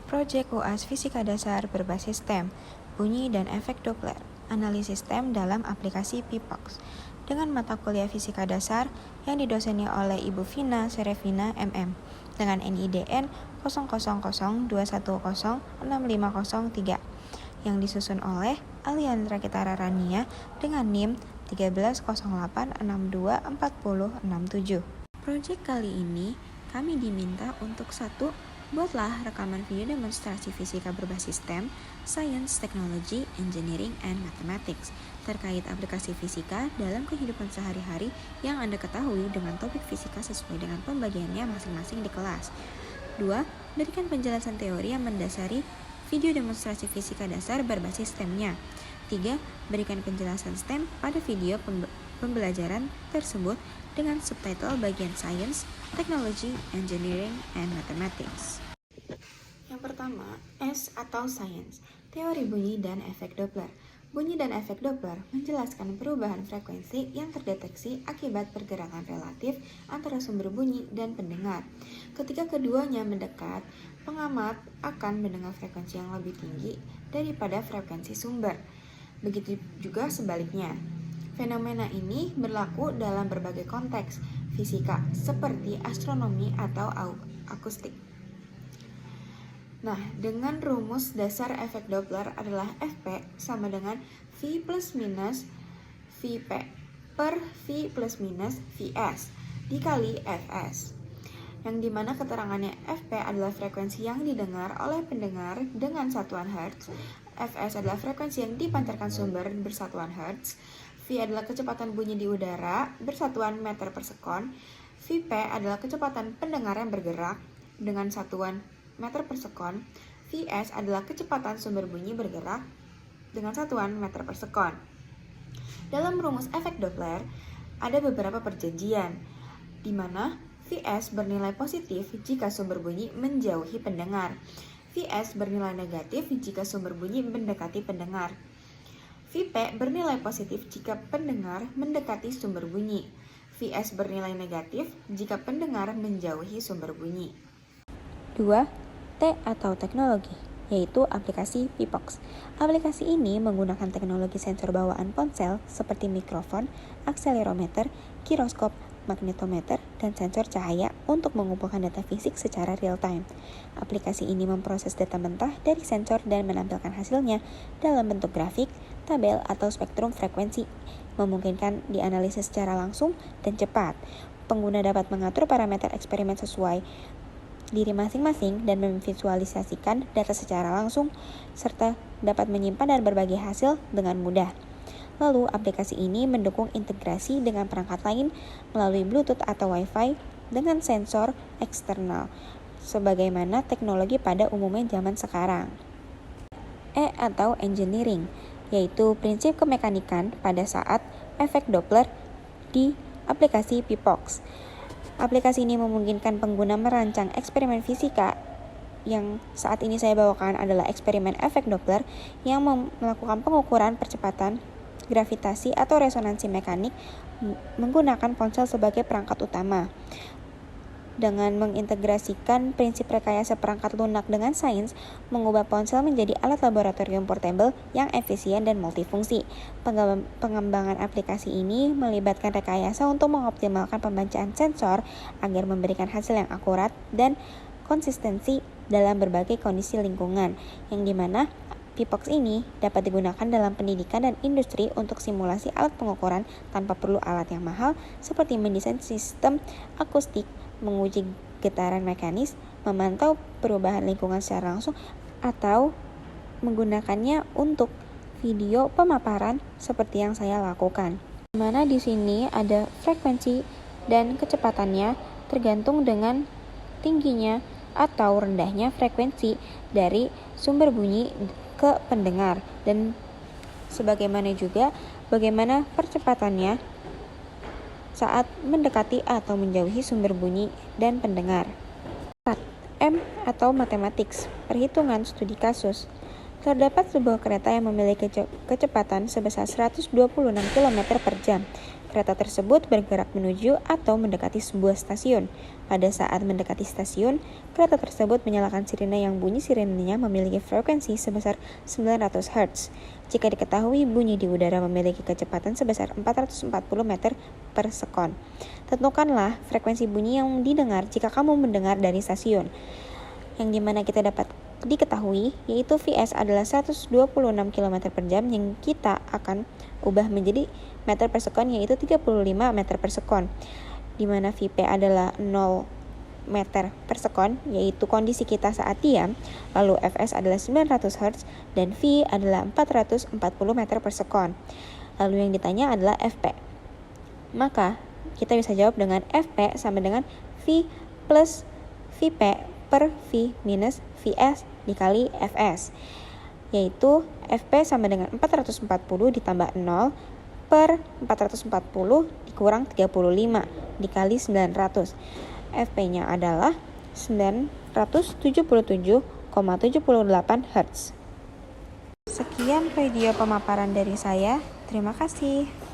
Proyek UAS Fisika Dasar berbasis STEM, bunyi dan efek Doppler, analisis STEM dalam aplikasi Pipox, dengan mata kuliah Fisika Dasar yang didoseni oleh Ibu Vina Serevina MM, dengan NIDN 0002106503, yang disusun oleh Aliandra Kitara Rania dengan NIM 1308624067. Proyek kali ini kami diminta untuk 1. Buatlah rekaman video demonstrasi fisika berbasis STEM, Science, Technology, Engineering, and Mathematics, terkait aplikasi fisika dalam kehidupan sehari-hari yang Anda ketahui dengan topik fisika sesuai dengan pembagiannya masing-masing di kelas. 2. Berikan penjelasan teori yang mendasari video demonstrasi fisika dasar berbasis STEM-nya. 3. Berikan penjelasan STEM pada video pembelajaran tersebut dengan subtitle bagian Science, Technology, Engineering, and Mathematics. Yang pertama, S atau Science, teori bunyi dan efek Doppler. Bunyi dan efek Doppler menjelaskan perubahan frekuensi yang terdeteksi akibat pergerakan relatif antara sumber bunyi dan pendengar. Ketika keduanya mendekat, pengamat akan mendengar frekuensi yang lebih tinggi daripada frekuensi sumber. Begitu juga sebaliknya. Fenomena ini berlaku dalam berbagai konteks fisika seperti astronomi atau akustik. Nah, dengan rumus dasar efek Doppler adalah Fp sama dengan V plus minus Vp per V plus minus Vs dikali Fs, yang dimana keterangannya Fp adalah frekuensi yang didengar oleh pendengar dengan satuan Hertz, Fs adalah frekuensi yang dipancarkan sumber bersatuan Hertz, V adalah kecepatan bunyi di udara bersatuan meter per sekon, Vp adalah kecepatan pendengar yang bergerak dengan satuan meter per sekon, Vs adalah kecepatan sumber bunyi bergerak dengan satuan meter per sekon. Dalam rumus efek Doppler, ada beberapa perjanjian, di mana Vs bernilai positif jika sumber bunyi menjauhi pendengar. Vs bernilai negatif jika sumber bunyi mendekati pendengar. Vp bernilai positif jika pendengar mendekati sumber bunyi. Vs bernilai negatif jika pendengar menjauhi sumber bunyi. 2. T atau teknologi, yaitu aplikasi Pipox. Aplikasi ini menggunakan teknologi sensor bawaan ponsel seperti mikrofon, akselerometer, giroskop, magnetometer, dan sensor cahaya untuk mengumpulkan data fisik secara real-time. Aplikasi ini memproses data mentah dari sensor dan menampilkan hasilnya dalam bentuk grafik, tabel, atau spektrum frekuensi, memungkinkan dianalisis secara langsung dan cepat. Pengguna dapat mengatur parameter eksperimen sesuai diri masing-masing dan memvisualisasikan data secara langsung, serta dapat menyimpan dan berbagi hasil dengan mudah. Lalu, aplikasi ini mendukung integrasi dengan perangkat lain melalui Bluetooth atau Wi-Fi dengan sensor eksternal, sebagaimana teknologi pada umumnya zaman sekarang. E atau engineering, yaitu prinsip kemekanikan pada saat efek Doppler di aplikasi Pipox. Aplikasi ini memungkinkan pengguna merancang eksperimen fisika. Yang saat ini saya bawakan adalah eksperimen efek Doppler yang melakukan pengukuran percepatan gravitasi atau resonansi mekanik menggunakan ponsel sebagai perangkat utama. Dengan mengintegrasikan prinsip rekayasa perangkat lunak dengan sains, mengubah ponsel menjadi alat laboratorium portable yang efisien dan multifungsi. Pengembangan aplikasi ini melibatkan rekayasa untuk mengoptimalkan pembacaan sensor agar memberikan hasil yang akurat dan konsistensi dalam berbagai kondisi lingkungan, yang dimana Pipox ini dapat digunakan dalam pendidikan dan industri untuk simulasi alat pengukuran tanpa perlu alat yang mahal, seperti mendesain sistem akustik, menguji getaran mekanis, memantau perubahan lingkungan secara langsung, atau menggunakannya untuk video pemaparan seperti yang saya lakukan. Di mana di sini ada frekuensi dan kecepatannya tergantung dengan tingginya atau rendahnya frekuensi dari sumber bunyi ke pendengar, dan sebagaimana juga bagaimana percepatannya saat mendekati atau menjauhi sumber bunyi dan pendengar. 4. M atau Mathematics, perhitungan studi kasus. Terdapat sebuah kereta yang memiliki kecepatan sebesar 126 km per jam. Kereta tersebut bergerak menuju atau mendekati sebuah stasiun. Pada saat mendekati stasiun, kereta tersebut menyalakan sirine yang bunyi sirenenya memiliki frekuensi sebesar 900 Hz. Jika diketahui bunyi di udara memiliki kecepatan sebesar 440 meter per sekon. Tentukanlah frekuensi bunyi yang didengar jika kamu mendengar dari stasiun. Yang dimana kita dapat diketahui yaitu Vs adalah 126 km per jam yang kita akan ubah menjadi meter per sekon yaitu 35 meter per sekon, dimana Vp adalah 0 meter per sekon yaitu kondisi kita saat diam, lalu Fs adalah 900 Hz dan V adalah 440 meter per sekon. Lalu yang ditanya adalah Fp, maka kita bisa jawab dengan Fp sama dengan V plus Vp per V minus Vs dikali Fs, yaitu Fp sama dengan 440 ditambah 0 per 440 dikurang 35 dikali 900. Fp-nya adalah 977,78 Hz. Sekian video pemaparan dari saya. Terima kasih.